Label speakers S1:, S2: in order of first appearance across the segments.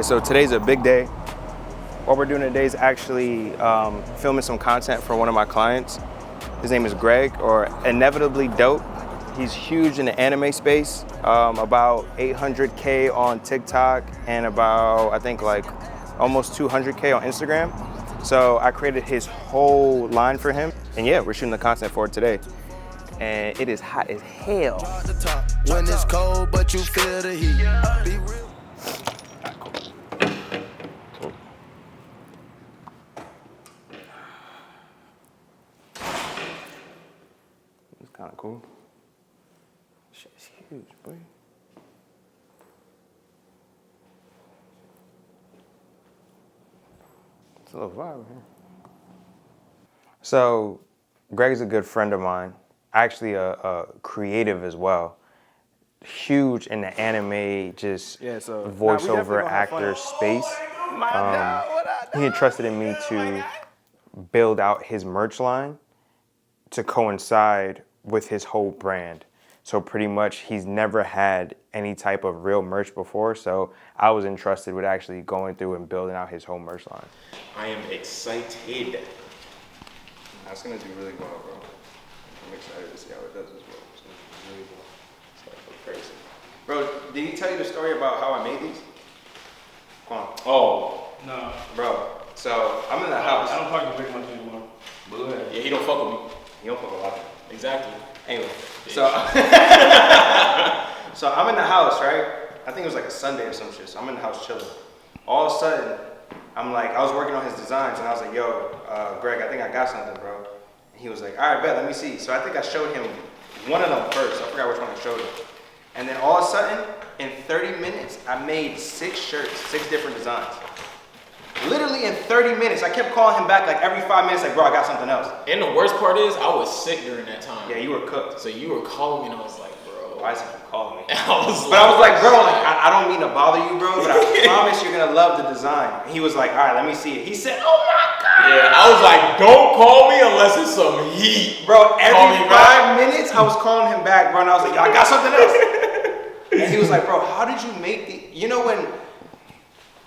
S1: So today's a big day. What we're doing today is actually filming some content for one of my clients. His name is Greg, or Inevitably Dope. He's huge in the anime space, about 800K on TikTok and about, I think like almost 200K on Instagram. So I created his whole line for him. And yeah, we're shooting the content for it today. And it is hot as hell.
S2: When it's cold, but you feel the heat. Be real.
S1: It's kind of cool. Shit's huge, boy. It's a little vibe here. So, Greg's a good friend of mine. Actually, a creative as well. Huge in the anime, just voiceover actor space. He entrusted in me to build out his merch line to coincide with his whole brand. So pretty much he's never had any type of real merch before, so I was entrusted with actually going through and building out his whole merch line.
S3: I am excited.
S1: That's gonna do really well, bro. I'm excited to see how it does as well. It's gonna do really well. It's gonna go crazy. Bro, did he tell you the story about how I made these? Come on.
S3: Oh.
S4: No.
S1: Bro, so I'm in the house.
S4: I don't talk to Big much anymore.
S3: But go ahead. Yeah, he don't fuck with me.
S1: He don't fuck a lot.
S3: Exactly.
S1: Anyway, so so I'm in the house, right? I think it was like a Sunday or some shit. So I'm in the house chilling. All of a sudden, I'm like, I was working on his designs, and I was like, yo, Greg, I think I got something, bro. And he was like, all right, bet, let me see. So I think I showed him one of them first. I forgot which one I showed him. And then all of a sudden, in 30 minutes, I made 6 shirts, 6 different designs. Literally in 30 minutes. I kept calling him back like every 5 minutes, like, bro, I got something else.
S3: And the worst part is, I was sick during that time.
S1: Yeah, you were cooked.
S3: So you were calling me, and I was like, bro.
S1: Why is he calling me?
S3: I was
S1: like, bro, like, I don't mean to bother you, bro, but I promise you're gonna love the design. And he was like, all right, let me see it. He said, oh my God.
S3: Yeah, I was like, don't call me unless it's some heat.
S1: Bro, every 5 minutes, I was calling him back, bro, and I was like, yo, I got something else. And he was like, bro, how did you make the, you know when,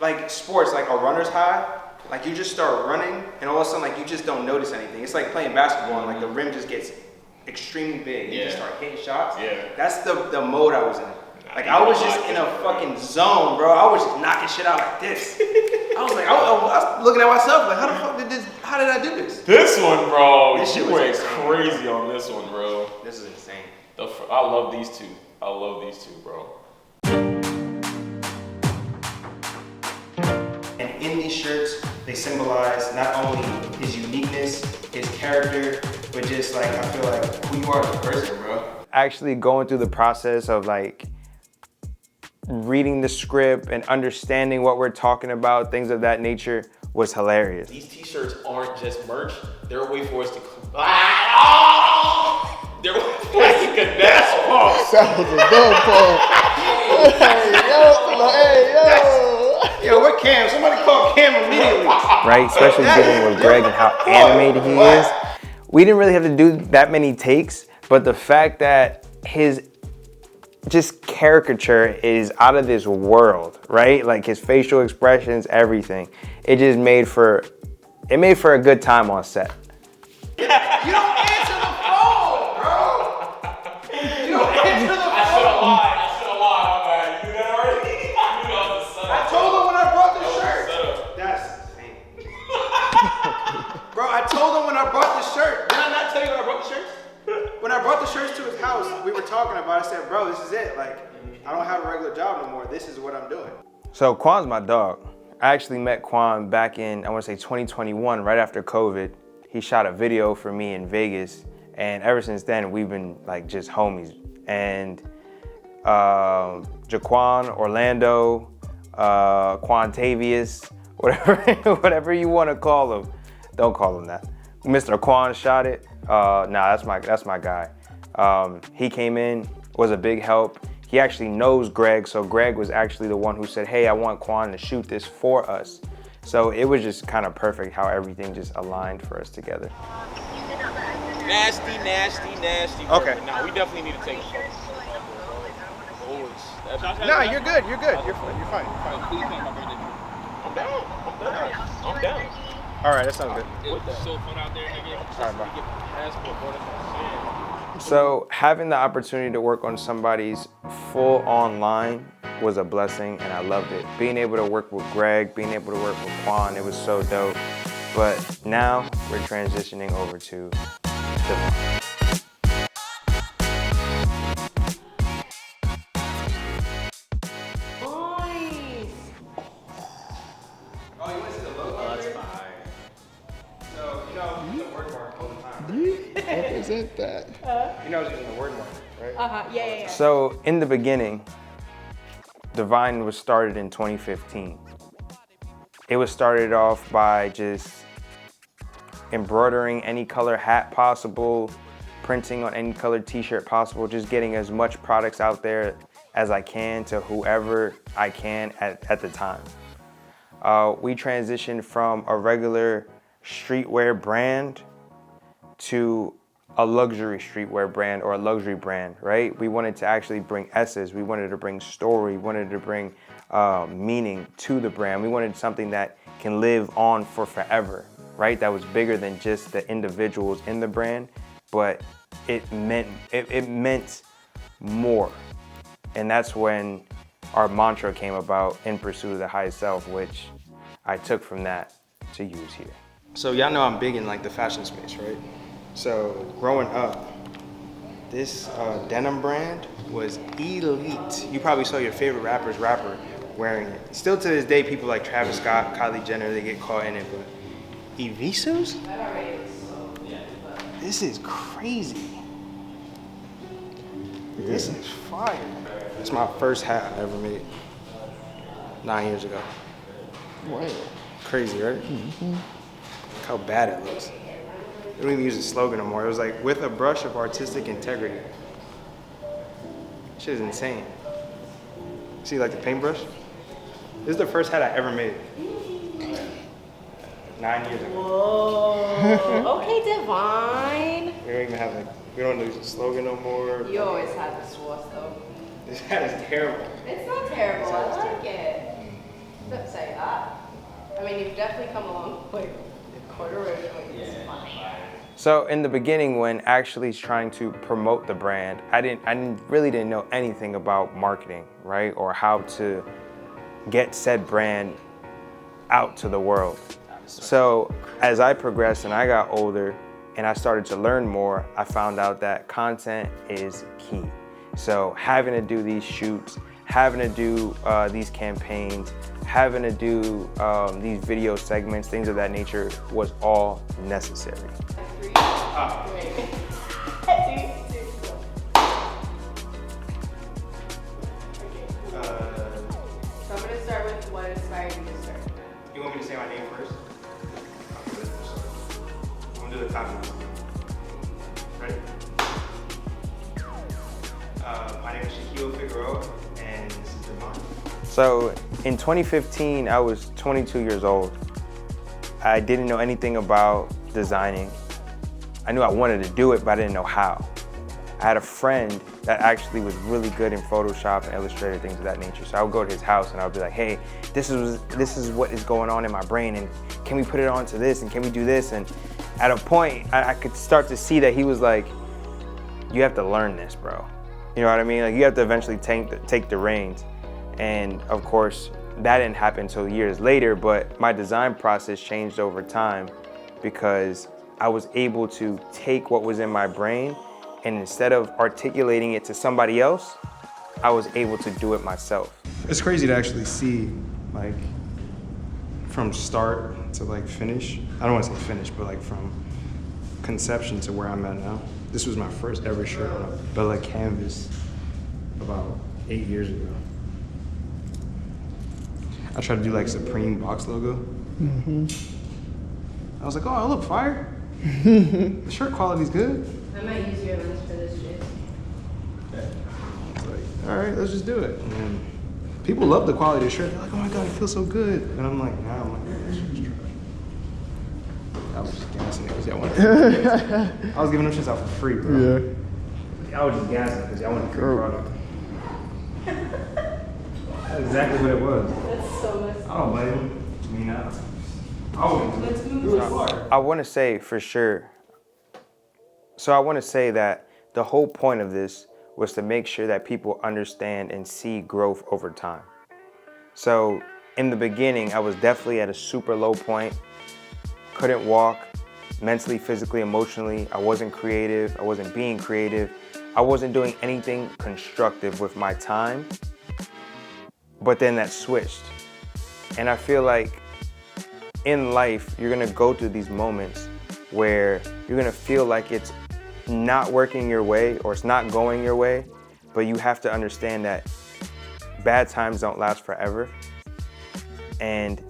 S1: like sports, like a runner's high, like you just start running and all of a sudden like you just don't notice anything. It's like playing basketball and like the rim just gets extremely big. And you just start hitting shots. Yeah. That's the mode I was in. Like I was just in a fucking zone, bro. I was just knocking shit out like this. I was like, I was looking at myself like, how did I do this?
S3: This one, bro,
S1: this shit
S3: you went crazy on this one, bro.
S1: This is insane.
S3: I love these two. I love these two, bro.
S1: And in these shirts, they symbolize not only his uniqueness, his character, but just like, I feel like who you are as a person, bro. Actually going through the process of like reading the script and understanding what we're talking about, things of that nature, was hilarious.
S3: These t-shirts aren't just merch, they're a way for us to they're a way for us to connect.
S2: That was a dumb pause. Hey, yo.
S1: Yo, what Cam? Somebody call Cam immediately. Right, especially dealing with Greg and how animated he is. We didn't really have to do that many takes, but the fact that his just caricature is out of this world, right? Like his facial expressions, everything. It just made for a good time on set.
S2: You don't answer the phone, bro. You don't answer the phone.
S3: I should have lied, man. You knew that already? You know the setup.
S2: I told him when I brought the shirt.
S1: That's insane.
S2: Bro, I told him when I brought the shirt.
S1: Did I not tell you when I brought the shirts? When I brought the shirts to his house, we were talking about it. I said, bro, this is it. Like, I don't have a regular job no more. This is what I'm doing. So Quan's my dog. I actually met Quan back in, I want to say 2021, right after COVID. He shot a video for me in Vegas. And ever since then, we've been like just homies. And Jaquan, Orlando, Quantavius, whatever you want to call him. Don't call him that. Mr. Quan shot it. That's my guy. He came in, was a big help. He actually knows Greg, so Greg was actually the one who said, hey, I want Quan to shoot this for us. So it was just kind of perfect how everything just aligned for us together.
S3: Nasty.
S1: Okay.
S3: Nah, we definitely need to take a photo.
S1: No, you're good. You're fine.
S3: Please make my birthday. I'm down. I'm down.
S1: All right, that sounds good.
S3: It's so fun out there, nigga.
S1: All right, bro.
S3: You get passport, bro. That's what I'm saying.
S1: So having the opportunity to work on somebody's full online was a blessing, and I loved it. Being able to work with Greg, being able to work with Quan, it was so dope. But now we're transitioning over to Devon. Oh, you want to see the logo? Oh, that's fire. So, you know, I'm using the word mark all the time.
S2: Represent that.
S1: You know I was using the word mark, right?
S4: Yeah.
S1: So, in the beginning, Divine was started in 2015. It was started off by just embroidering any color hat possible, printing on any colored t-shirt possible, just getting as much products out there as I can to whoever I can at the time. We transitioned from a regular streetwear brand to a luxury streetwear brand or a luxury brand, right? We wanted to actually bring essence. We wanted to bring story. We wanted to bring meaning to the brand. We wanted something that can live on for forever, right? That was bigger than just the individuals in the brand, but it meant more. And that's when our mantra came about, in pursuit of the highest self, which I took from that to use here. So y'all know I'm big in like the fashion space, right? So growing up, this denim brand was elite. You probably saw your favorite rapper wearing it. Still to this day, people like Travis Scott, Kylie Jenner, they get caught in it, but Evisus? This is crazy. Yeah. This is fire. It's my first hat I ever made 9 years ago.
S2: Wow.
S1: Crazy, right? Mm-hmm. Look how bad it looks. They don't even use the slogan no more. It was like, with a brush of artistic integrity. Shit is insane. See like the paintbrush? This is the first hat I ever made. 9 years ago.
S4: Whoa. Okay, Divine.
S1: We don't even have we don't use the slogan no more.
S4: You always had the sauce though.
S1: This hat is terrible.
S4: It's not terrible. I like it. Don't say that. I mean, you've definitely come a long way. Corduroy is funny.
S1: So in the beginning, when actually trying to promote the brand, I really didn't know anything about marketing, right? Or how to get said brand out to the world. So as I progressed and I got older and I started to learn more, I found out that content is key. So having to do these shoots, having to do these campaigns, having to do these video segments, things of that nature was all necessary.
S4: So I'm gonna start with what inspired you to start.
S1: You want me to say my name first? I'm gonna do the top one. Ready? My name is Shaquille Figueroa, and this is Devon. So in 2015, I was 22 years old. I didn't know anything about designing. I knew I wanted to do it, but I didn't know how. I had a friend that actually was really good in Photoshop and Illustrator, things of that nature. So I would go to his house and I would be like, hey, this is what is going on in my brain, and can we put it onto this, and can we do this? And at a point, I could start to see that he was like, you have to learn this, bro. You know what I mean? Like, you have to eventually take the reins. And of course, that didn't happen until years later, but my design process changed over time because I was able to take what was in my brain, and instead of articulating it to somebody else, I was able to do it myself. It's crazy to actually see, like, from start to like finish. I don't want to say finish, but like from conception to where I'm at now. This was my first ever shirt on a Bella canvas about 8 years ago. I tried to do like Supreme box logo. Mm-hmm. I was like, oh, I look fire. The shirt quality's good.
S4: I might use your lens for this shit.
S1: It's like, all right, let's just do it. And then people love the quality of the shirt. They're like, oh my God, it feels so good. And I'm like, nah, this shit's trash. I was just gassing it because y'all wanted to. I was giving them shits out for free, bro. Yeah. I was just gassing because y'all wanted a free product. That's exactly what it was.
S4: That's so messed up.
S1: I don't blame him. Me now. Oh,
S4: Let's move
S1: I want to say for sure. So I want to say that the whole point of this was to make sure that people understand and see growth over time. So in the beginning, I was definitely at a super low point. Couldn't walk mentally, physically, emotionally. I wasn't creative. I wasn't being creative. I wasn't doing anything constructive with my time. But then that switched. And I feel like in life, you're gonna go through these moments where you're gonna feel like it's not working your way or it's not going your way, but you have to understand that bad times don't last forever. And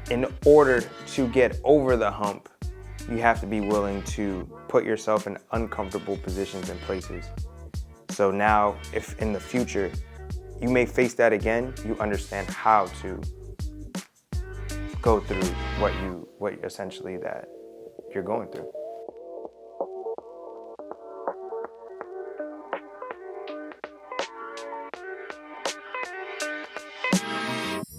S1: in order to get over the hump, you have to be willing to put yourself in uncomfortable positions and places. So now, if in the future you may face that again, you understand how to go through what essentially that you're going through.